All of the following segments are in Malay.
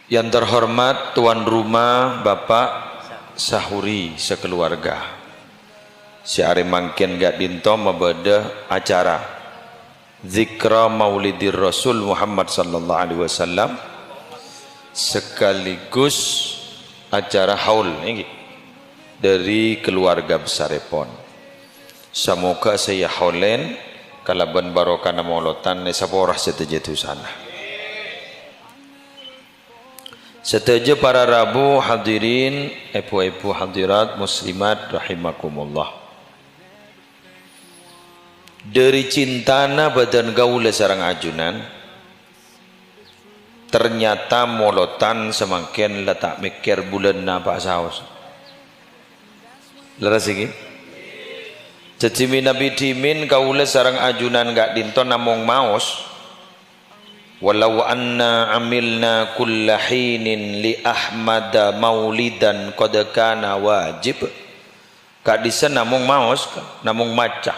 Yang terhormat tuan rumah Bapak Sahuri sekeluarga, si are mangken gak dinto mabada acara zikra maulidir Rasul Muhammad sallallahu alaihi wasallam sekaligus acara haul ini dari keluarga besar Epon. Semoga saya haulen kalaban barokah maulutan nesaporah setejetu sana. Seteja para rabu hadirin, ibu-ibu hadirat muslimat rahimakumullah. Dari cintana badan gaula sarang ajunan, ternyata molotan semakin letak mikir bulan na Pak Saus. Leras iki? Cecimi Nabi Dimin gaula sarang ajunan gak dinton namung maos. Walau anna amilna kulla hinin li ahmada maulidan qad kana wajib. Kak disa namung maos, namung maca.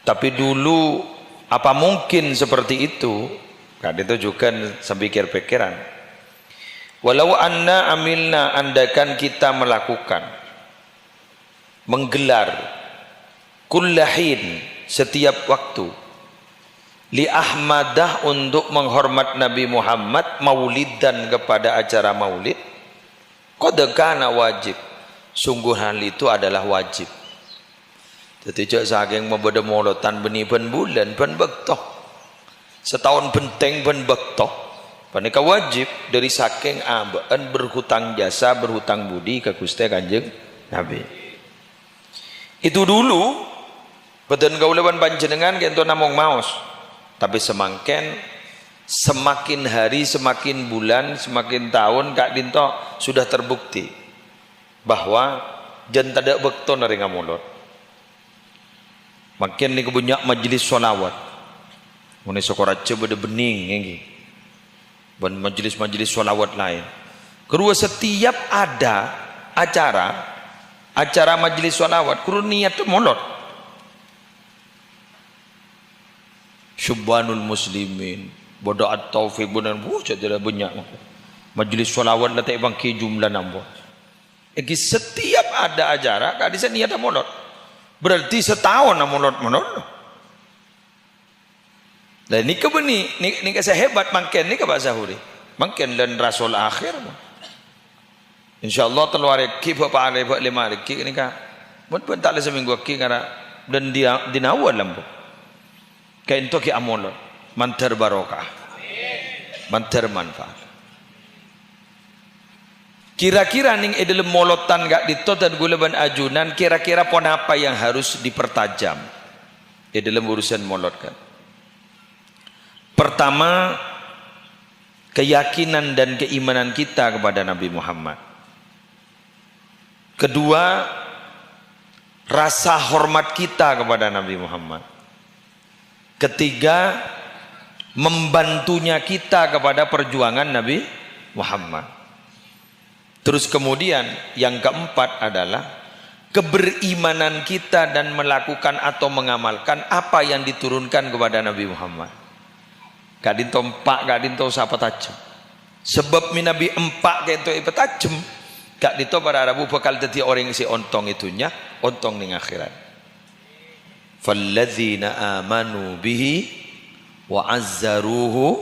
Tapi dulu apa mungkin seperti itu? Kak itu juga sepikir-pikiran. Walau anna amilna, andakan kita melakukan, menggelar kulla hin, setiap waktu, li ahmadah, untuk menghormat Nabi Muhammad, maulidan, kepada acara maulid, qad kana wajib, sungguh hal itu adalah wajib. Jadi cak saking membeda maulotan beni ben bulan ben bektoh, setahun benteng ben bektoh, panika wajib dari saking ambaan berhutang jasa, berhutang budi ke Gusti Kanjeng Nabi. Itu dulu badan gaulawan panjenengan kento namung maos. Tapi semakin hari, semakin bulan, semakin tahun Kak Dinto sudah terbukti bahwa jan tada bekto nari ngamulot. Makin ni kebanyak majelis solawat. Mune sokorace beda bening ngi. Dan majelis-majelis solawat lain. Kedua, setiap ada acara majelis solawat, kudu niat molot. Syubhanul muslimin, bodoat taufik benar jadi banyak majelis solawat letak bangki jumlah nambah. Egi setiap ada acara kak disa niat molot, berarti setahun molot. Dan ini kebeni, ini kasih hebat mangken ni Pak Sahuri, mangken dan Rasul akhir. Insyaallah telur ki Bapak Ale Pak lima ki ini kak, pun tak ada seminggu ki karena dan dia dinawal lampu. Kain toki amol mantar barokah, mantar manfaat. Kira-kira ning edel molotan gak ditot dan guleban ajunan, kira-kira pon apa yang harus dipertajam dalam urusan molot kan? Pertama, keyakinan dan keimanan kita kepada Nabi Muhammad. Kedua, rasa hormat kita kepada Nabi Muhammad. Ketiga, membantunya kita kepada perjuangan Nabi Muhammad. Terus kemudian yang keempat adalah keberimanan kita dan melakukan atau mengamalkan apa yang diturunkan kepada Nabi Muhammad. Kak dinto empak, kak dinto sapa tajam. Sebab Nabi empak kento ipa tajam, kak dinto para Arabu bakal dadi orang si ontong itunya, ontong ning akhirat. Falladzina amanu bihi wa azzaruhu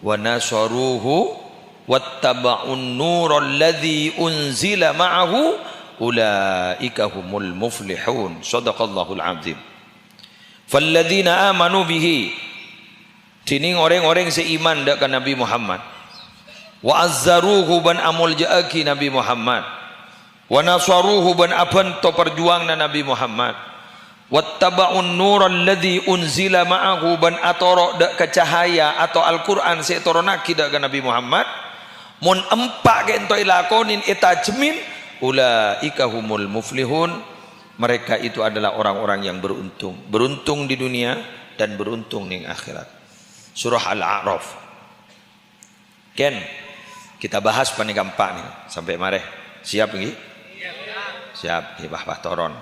wa nasaruhu wattaba'un nural ladzi unzila ma'ahu ulaika humul muflihun. Shadaqallahul azim. Falladzina amanu bihi, tining orang-orang seiman dak Nabi Muhammad, wa azzaruhu ban amul jaaki Nabi Muhammad, wa nasaruhu ban apan to perjuangna Nabi Muhammad, wattaba'un nural ladzi unzila ma'ahu ban atoro dak cahaya atau Al-Qur'an seetoronaki dak Nabi Muhammad, mun empak kento ilakonin itajmin, ulaika humul muflihun, mereka itu adalah orang-orang yang beruntung di dunia dan beruntung ning akhirat. Surah Al-A'raf. Ken kita bahas paling gampang nih sampai mareh. Siap nggih? Siap, bah toron.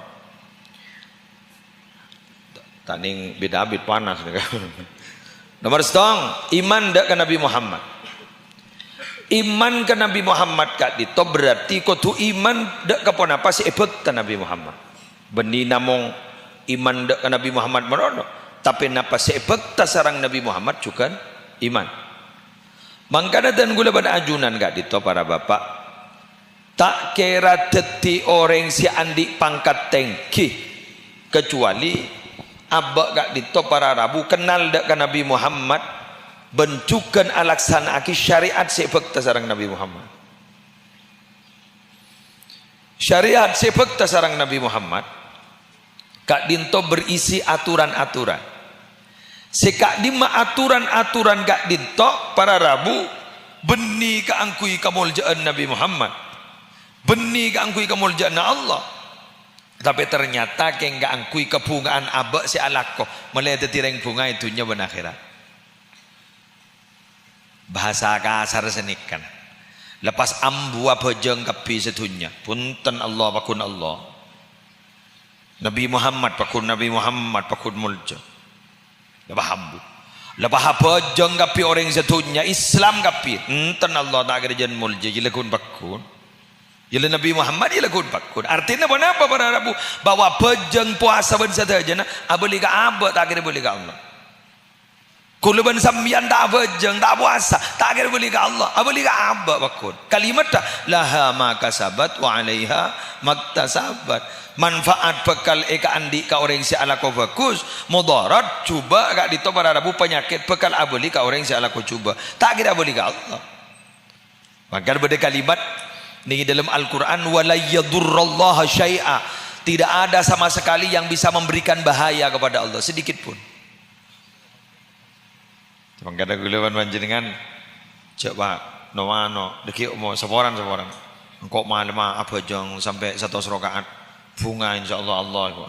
Taning beda-beda panas. Nomor setong, iman dak ke Nabi Muhammad. Iman ke Nabi Muhammad kak dito berarti kudu iman dek kapon apa si ebek Nabi Muhammad. Benih namong iman dek ke Nabi Muhammad merono. Tapi napa si ebek sarang Nabi Muhammad juga iman. Mangkana dan gula pada ajunan kak dito para bapak. Tak kira deti orang si andi pangkat tengki kecuali abak kak dito para rabu kenal dek ke Nabi Muhammad. Bencukan alaksanaki syariat sebek tasarang Nabi Muhammad. Syariat sebek tasarang Nabi Muhammad kak dinto berisi aturan-aturan. Sekak dima aturan-aturan kak dinto para rabu beni keangkui kemuliaan Nabi Muhammad. Beni keangkui kemuliaan Allah. Tapi ternyata keng keangkui kebungaan abak si alako melihat tireng bunga itunya benakhirat. Bahasa kasar senikan lepas ambu bojeng kepi sedunya punten Allah pakun Allah Nabi Muhammad pakun Nabi Muhammad pakun mulja lepas ambu lepas bojeng kepi orang sedunya Islam kepi enten Allah tak kerjaan mulja jila kun pakun jila Nabi Muhammad jila kun pakun artinya apa para Rabu bahwa bojeng puasa ben saja abeli ka abak tak kira boleh ka Allah. Kuluban sambian tak bejeng, tak puasa, tak kira boleh ke Allah. Boleh ke abak bakun. Kalimat dah laha maka sabat wa alaiha maktasabat. Manfaat bekal eka andi ka orang si ala ko bagus, mudarat cuba kak dito para rabu penyakit bekal aboli ka orang si ala ko cuba. Tak kira boleh ke Allah. Maka ada kalimat ni dalam Al-Qur'an wala yadurrallaha syai'a. Tidak ada sama sekali yang bisa memberikan bahaya kepada Allah sedikit pun. Mangkada gulawan panjenengan coba no deki mau seporan engkau malam apa jong sampai 100 rakaat bunga insyaallah Allah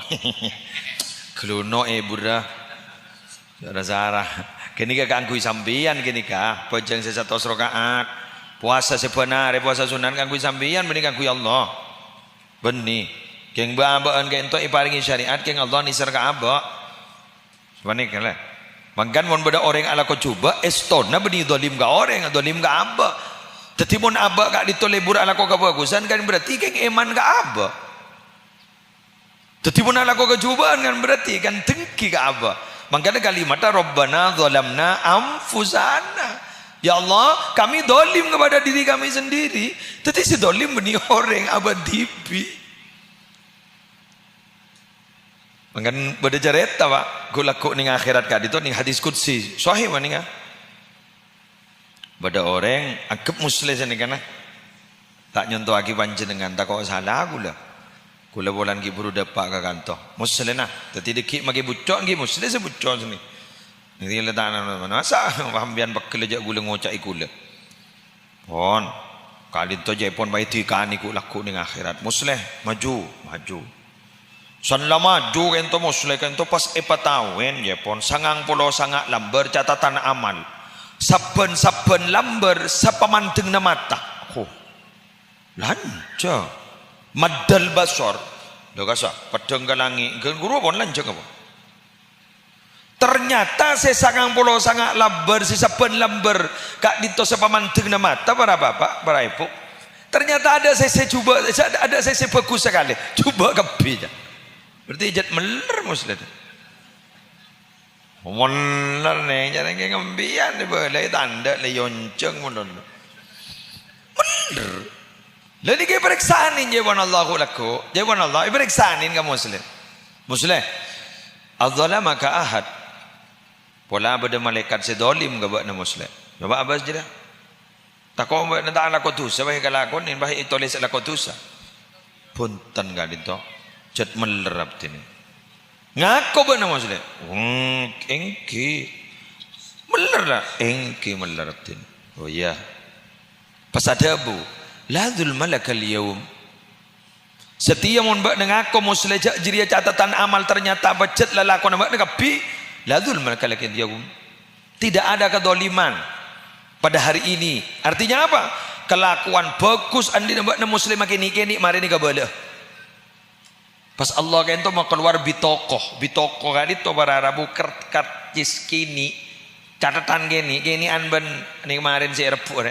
geluno burah ada zarah kini ka kangkui sambian kini ka pojeng 100 rakaat puasa sebenare puasa sunan kangkui sambian benih kangkui Allah benih keng baabaan ke ento iparingi syariat keng Allah nisar ka abak sebenarnya lah. Mangkan mon beda orang ala ko coba estona beni dolim ga orang dolim ga abba tetapi mon abba kak ditolebur ala ko kebagusan kan berarti keng eman ga abba tetapi mon ala ko kecubaan kan berarti kan tengki ga abba mangkana kalimat rabbana zalamna anfusana ya Allah kami dolim kepada diri kami sendiri tetapi si dolim beni orang abad dipi. Mangkan beda cerita pak gulaku ning akhirat kak itu ning hadis qudsi sahih maninga beda orang anggap muslim sini kana tak nyontoh aki panjenengan tak kok salah gula bolan ki buru depak ka kanto muslim nah tadi deki magi bucok ki muslim sebucok sini ni letak mana masa pambian bakal aja gula ngocak gula pon kali to je pon baiti kani ku laku ning akhirat muslim maju san lama ju ento muslim ento pas epatawen je pon sangang pulau sangak lamber catatan amal saben lamber sapamanteng na mata lanca madal basor do kasa pedeng galangi guru pon lanca apa ternyata sesangang pulau sangak lamber saben lamber kak dito sapamanteng na mata para bapak para ibu ternyata ada sese coba ada sese bagus sekali coba kebi berarti jat meler muslim meler nih jangan kayak ngembian deh boleh tanda le yonceng meler lalu kayak periksaanin jawaban Allahu laku jawaban Allah periksaanin kamu muslim adzala maka ahad pola beda malaikat sedolim gak na muslim coba abas jeda takut nanti ala kotusa bahi kalakon ini bahi itulis ala kotusa punten gak dito jat melerap tini ngako ba na muslim engki melerap engki melerap tini oh iya pasadabu ladul malakal yaum setia mon ba ngako muslim jiria catatan amal ternyata becet lalakon ba ngapi ladul malakal yaum tidak ada kedoliman pada hari ini artinya apa kelakuan bagus andi na muslim kini mari ni kabala. Pas Allah kan itu mau keluar bitokoh kan itu para Arabu kertas kini catatan gini anban nih kemarin si repu